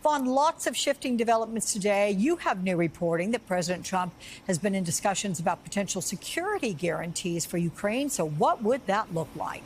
Vaughn, lots of shifting developments today. You have new reporting that President Trump has been in discussions about potential security guarantees for Ukraine. So what would that look like?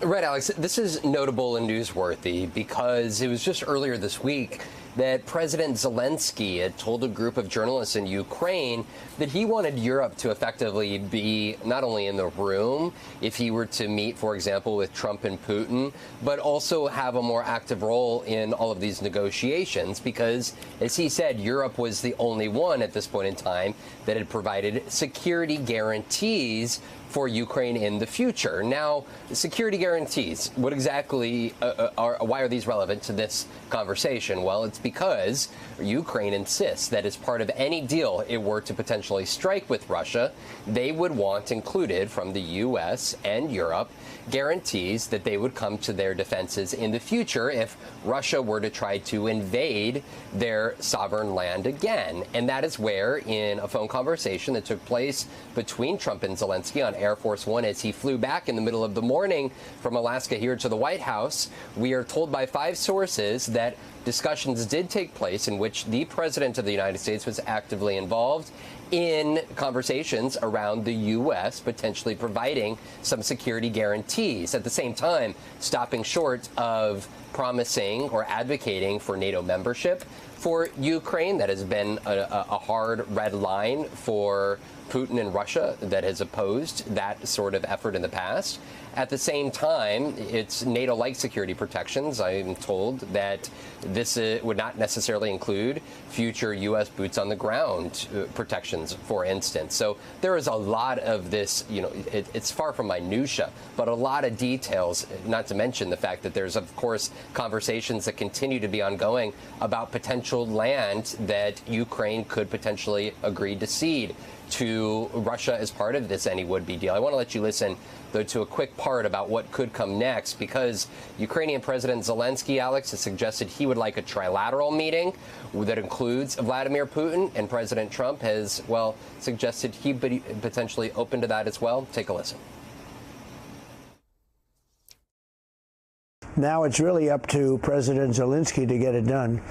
Right, Alex. This is notable and newsworthy because it was just earlier this week that President Zelenskyy had told a group of journalists in Ukraine that he wanted Europe to effectively be not only in the room if he were to meet, for example, with Trump and Putin, but also have a more active role in all of these negotiations because, as he said, Europe was the only one at this point in time that had provided security guarantees for Ukraine in the future. Now, security guarantees, what exactly why are these relevant to this conversation? Well, it's because Ukraine insists that as part of any deal it were to potentially strike with Russia, they would want included from the U.S. and Europe guarantees that they would come to their defenses in the future if Russia were to try to invade their sovereign land again. And that is where, in a phone conversation that took place between Trump and Zelenskyy on Air Force One as he flew back in the middle of the morning from Alaska here to the White House, we are told by 5 sources that discussions did take place in which the President of the United States was actively involved in conversations around the U.S. potentially providing some security guarantees. At the same time, stopping short of promising or advocating for NATO membership for Ukraine. That has been a hard red line for Putin and Russia that has opposed that sort of effort in the past. At the same time, it's NATO-like security protections. I'm told that this would not necessarily include future U.S. boots on the ground protections, for instance. So there is a lot of this, it's far from minutia, but a lot of details, not to mention the fact that there's, of course, conversations that continue to be ongoing about potential land that Ukraine could potentially agree to cede to Russia as part of this any would-be deal. I want to let you listen, though, to a quick part about what could come next, because Ukrainian President Zelenskyy, Alex, has suggested he would like a trilateral meeting that includes Vladimir Putin, and President Trump has, well, suggested he'd be potentially open to that as well. Take a listen. Now it's really up to President Zelenskyy to get it done.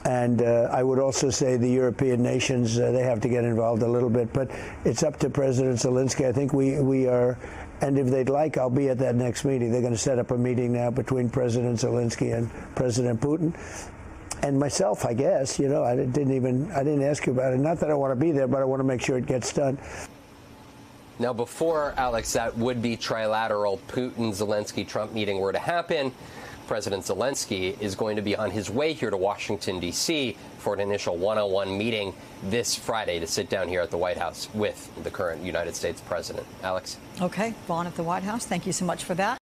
And I would also say the European nations, they have to get involved a little bit. But it's up to President Zelenskyy. I think we are, and if they'd like, I'll be at that next meeting. They're going to set up a meeting now between President Zelenskyy and President Putin. And myself, I guess, I didn't ask you about it. Not that I want to be there, but I want to make sure it gets done. Now, before, Alex, that would-be trilateral Putin-Zelenskyy-Trump meeting were to happen, President Zelenskyy is going to be on his way here to Washington, D.C. for an initial one-on-one meeting this Friday to sit down here at the White House with the current United States president. Alex? Okay, Vaughn at the White House, thank you so much for that.